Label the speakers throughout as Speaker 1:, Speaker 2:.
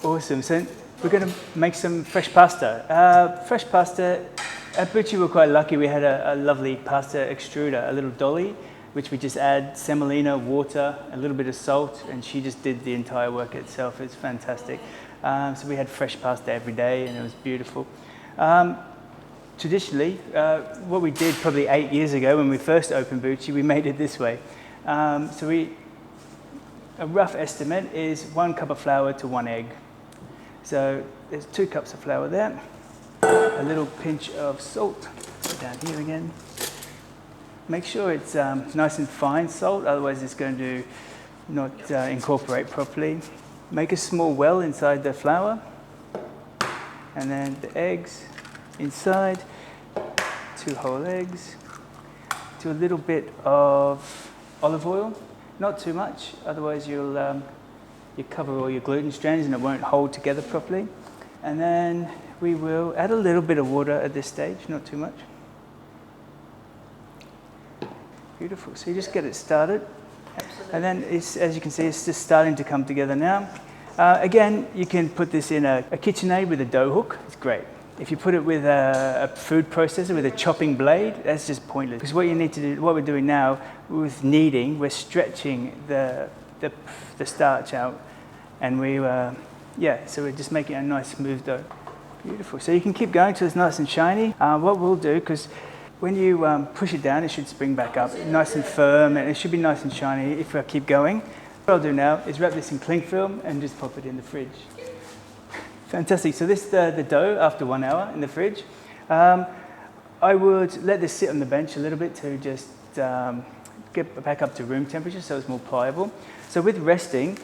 Speaker 1: Awesome. So we're going to make some fresh pasta. Fresh pasta, at Bucci we're quite lucky. We had a lovely pasta extruder, a little dolly, which we just add semolina, water, a little bit of salt, and she just did the entire work itself. It's fantastic. So we had fresh pasta every day, and it was beautiful. Traditionally, what we did probably 8 years ago when we first opened Bucci, we made it this way. A rough estimate is 1 cup of flour to 1 egg. So there's 2 cups of flour there, a little pinch of salt, down here again. Make sure it's nice and fine salt, otherwise it's going to not incorporate properly. Make a small well inside the flour, and then the eggs inside, 2 whole eggs, to a little bit of olive oil, not too much, otherwise you'll you cover all your gluten strands and it won't hold together properly. And then we will add a little bit of water at this stage, not too much. Beautiful. So you just get it started. Absolutely. And then as you can see, it's just starting to come together now. Again, you can put this in a KitchenAid with a dough hook. It's great. If you put it with a food processor with a chopping blade, that's just pointless. Because what you need to do, what we're doing now with kneading, we're stretching the starch out, and so we're just making a nice smooth dough. Beautiful. So you can keep going till it's nice and shiny. What we'll do, because when you push it down, it should spring back up, nice and firm, and it should be nice and shiny if I keep going. What I'll do now is wrap this in cling film and just pop it in the fridge. Fantastic. So this is the dough after 1 hour in the fridge. I would let this sit on the bench a little bit to just get back up to room temperature so it's more pliable. So with resting,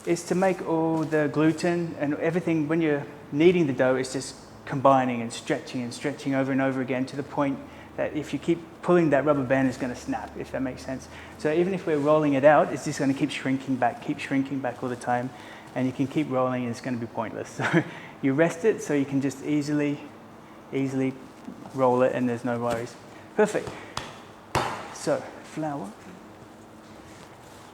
Speaker 1: is to make all the gluten and everything, when you're kneading the dough, it's just combining and stretching over and over again to the point that if you keep pulling that rubber band, it's going to snap, if that makes sense. So even if we're rolling it out, it's just going to keep shrinking back all the time, and you can keep rolling and it's going to be pointless. So you rest it so you can just easily roll it and there's no worries. Perfect. So flour.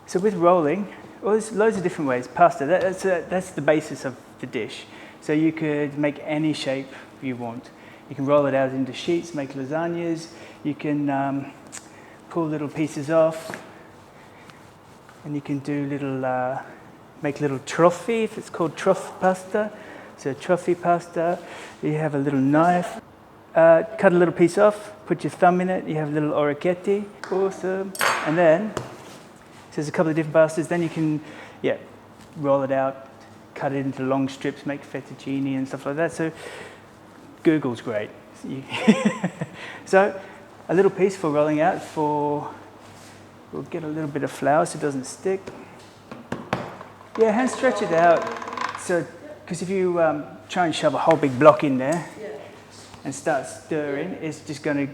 Speaker 1: So with rolling, well, there's loads of different ways. Pasta, that's the basis of the dish. So you could make any shape you want. You can roll it out into sheets, make lasagnas. You can pull little pieces off, and you can do make little trophy, if it's called trough pasta. So trophy pasta, you have a little knife, cut a little piece off, put your thumb in it, you have a little orecchiette, awesome. And then, so there's a couple of different pastas, then you can, roll it out, cut it into long strips, make fettuccine and stuff like that. So Google's great. So a little piece for rolling out we'll get a little bit of flour so it doesn't stick. Yeah, hand stretch it out. So, because if you try and shove a whole big block in there and start stirring, it's just going to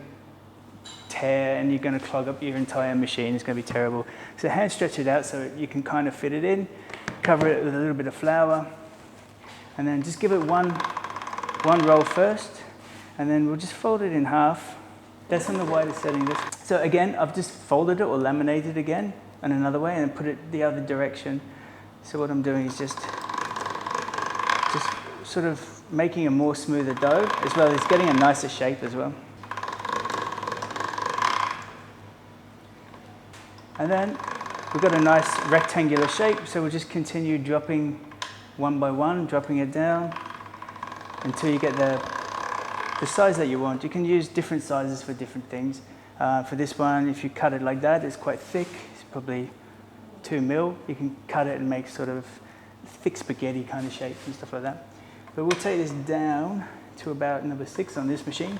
Speaker 1: tear and you're going to clog up your entire machine. It's going to be terrible. So hand stretch it out so you can kind of fit it in, cover it with a little bit of flour, and then just give it one roll first, and then we'll just fold it in half. That's on the wider setting. So again, I've just folded it or laminated again in another way and then put it the other direction. So what I'm doing is just sort of making a more smoother dough, as well as getting a nicer shape as well. And then we've got a nice rectangular shape, so we'll just continue dropping one by one, dropping it down until you get the size that you want. You can use different sizes for different things. For this one, if you cut it like that, it's quite thick. It's probably 2 mil. You can cut it and make sort of thick spaghetti kind of shapes and stuff like that. But we'll take this down to about number 6 on this machine.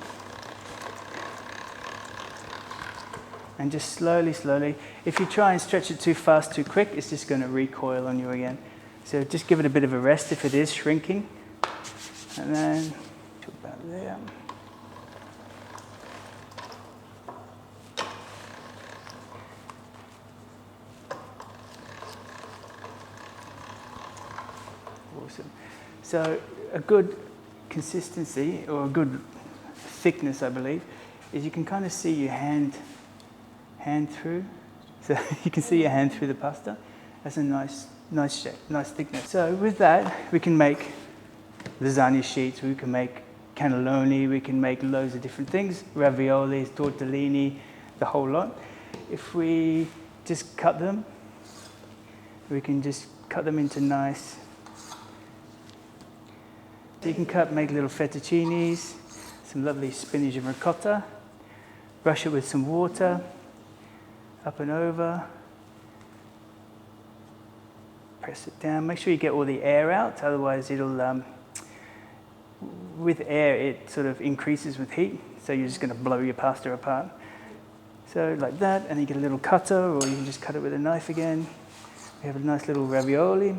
Speaker 1: And just slowly. If you try and stretch it too fast, too quick, it's just going to recoil on you again. So just give it a bit of a rest if it is shrinking. And then to about there. Awesome. So a good consistency, or a good thickness, I believe, is you can kind of see your hand through. So you can see your hand through the pasta. That's a nice nice shape, nice thickness. So with that, we can make lasagna sheets, we can make cannelloni, we can make loads of different things, raviolis, tortellini, the whole lot. If we just cut them, we can just cut them into nice. So you can make little fettuccinis, some lovely spinach and ricotta, brush it with some water, up and over, press it down, make sure you get all the air out, otherwise it'll, with air it sort of increases with heat, so you're just going to blow your pasta apart. So like that, and you get a little cutter, or you can just cut it with a knife again. We have a nice little ravioli.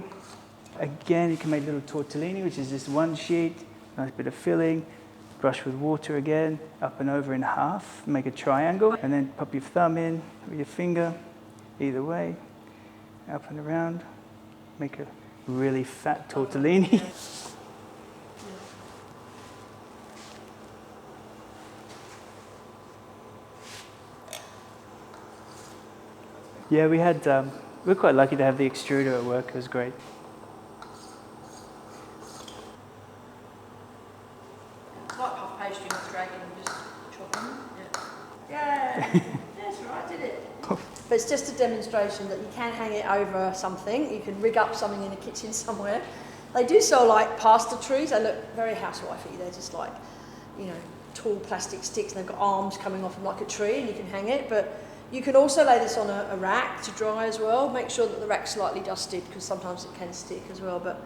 Speaker 1: Again, you can make little tortellini, which is just one sheet, nice bit of filling, brush with water again, up and over in half, make a triangle, and then pop your thumb in with your finger, either way, up and around, make a really fat tortellini. Yeah, we're quite lucky to have the extruder at work. It was great.
Speaker 2: Like puff pastry, not dragging and just chopping. Yeah. That's right, did it? But it's just a demonstration that you can hang it over something. You can rig up something in a kitchen somewhere. They do sell like pasta trees. They look very housewifey. They're just like, you know, tall plastic sticks, and they've got arms coming off them like a tree, and you can hang it. But you can also lay this on a rack to dry as well. Make sure that the rack's slightly dusted, because sometimes it can stick as well. But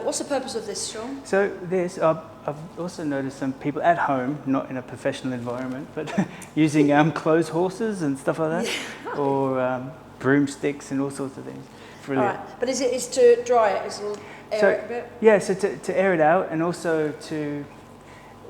Speaker 2: what's the purpose of this, Sean?
Speaker 1: So this, I've also noticed some people at home, not in a professional environment, but using clothes horses and stuff like that, yeah. Or broomsticks and all sorts of things. Brilliant.
Speaker 2: All right. But it's to dry it? It'll air it a bit?
Speaker 1: Yeah, so to air it out, and also to,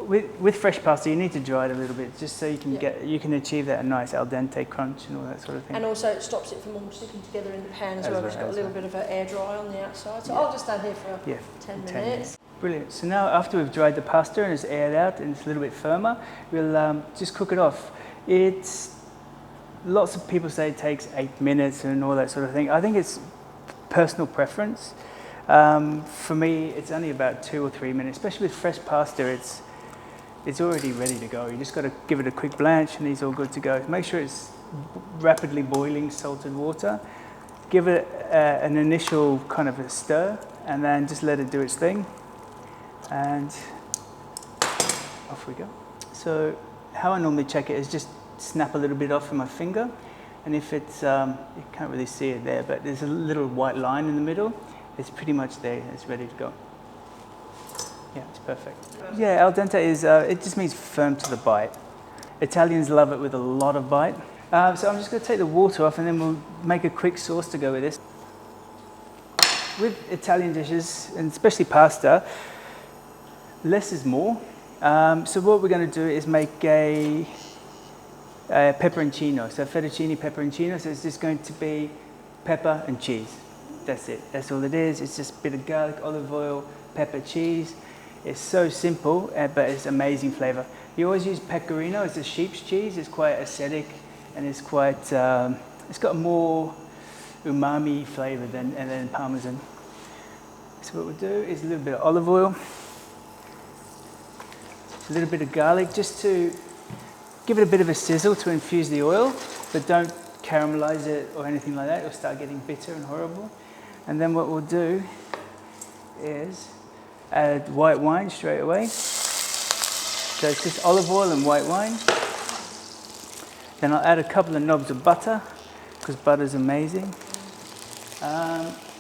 Speaker 1: with fresh pasta, you need to dry it a little bit, just so you can you can achieve that nice al dente crunch and all that sort of thing.
Speaker 2: And also it stops it from all sticking together in the pan as well. It's got a little bit of an air dry on the outside. So I'll just stand here for 10 minutes.
Speaker 1: Brilliant. So now after we've dried the pasta and it's aired out and it's a little bit firmer, we'll just cook it off. Lots of people say it takes 8 minutes and all that sort of thing. I think it's personal preference. For me, it's only about 2 or 3 minutes, especially with fresh pasta. It's already ready to go. You just got to give it a quick blanch and it's all good to go. Make sure it's rapidly boiling salted water. Give it an initial kind of a stir, and then just let it do its thing. And off we go. So how I normally check it is just snap a little bit off with my finger. And if it's, you can't really see it there, but there's a little white line in the middle. It's pretty much there. It's ready to go. Yeah, it's perfect. Yeah, al dente is, it just means firm to the bite. Italians love it with a lot of bite. So I'm just going to take the water off, and then we'll make a quick sauce to go with this. With Italian dishes, and especially pasta, less is more. So what we're going to do is make a pepperoncino. So fettuccine pepperoncino. So it's just going to be pepper and cheese. That's it. That's all it is. It's just a bit of garlic, olive oil, pepper, cheese. It's so simple, but it's amazing flavor. You always use pecorino. It's a sheep's cheese. It's quite acidic, and it's quite. It's got a more umami flavor than Parmesan. So what we'll do is a little bit of olive oil, a little bit of garlic, just to give it a bit of a sizzle to infuse the oil, but don't caramelize it or anything like that. It'll start getting bitter and horrible. And then what we'll do is add white wine straight away. So it's just olive oil and white wine. Then I'll add a couple of knobs of butter, because butter's amazing.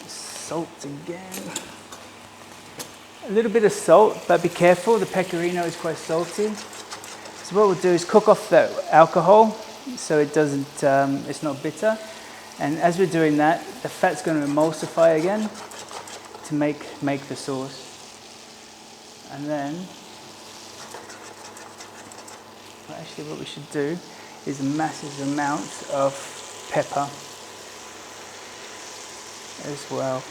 Speaker 1: Salt again. A little bit of salt, but be careful, the pecorino is quite salty. So what we'll do is cook off the alcohol so it doesn't, it's not bitter. And as we're doing that, the fat's going to emulsify again to make the sauce. And then, well, actually what we should do is a massive amount of pepper as well.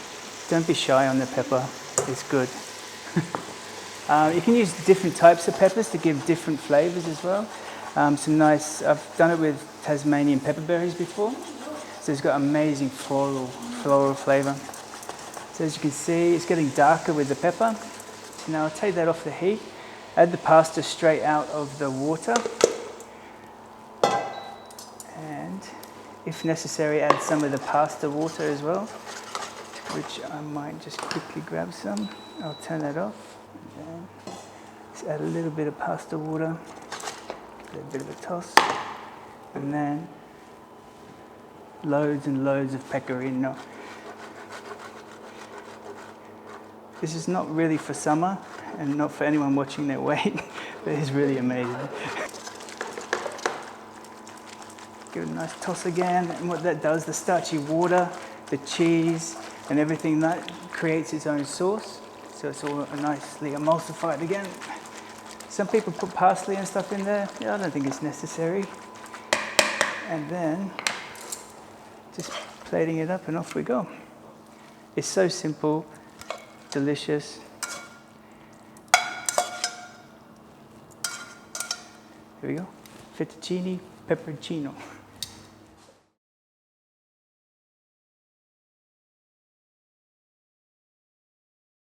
Speaker 1: Don't be shy on the pepper, it's good. You can use different types of peppers to give different flavors as well. Some nice, I've done it with Tasmanian pepperberries before, so it's got amazing floral flavor. So as you can see, it's getting darker with the pepper. Now I'll take that off the heat. Add the pasta straight out of the water. And if necessary, add some of the pasta water as well, which I might just quickly grab some. I'll turn that off. And just add a little bit of pasta water, a bit of a toss, and then loads and loads of pecorino. This is not really for summer and not for anyone watching their weight, but it's really amazing. Give it a nice toss again, and what that does, the starchy water, the cheese, and everything, that creates its own sauce. So it's all nicely emulsified again. Some people put parsley and stuff in there. Yeah, I don't think it's necessary. And then just plating it up and off we go. It's so simple, delicious. Here we go. Fettuccine pepperoncino.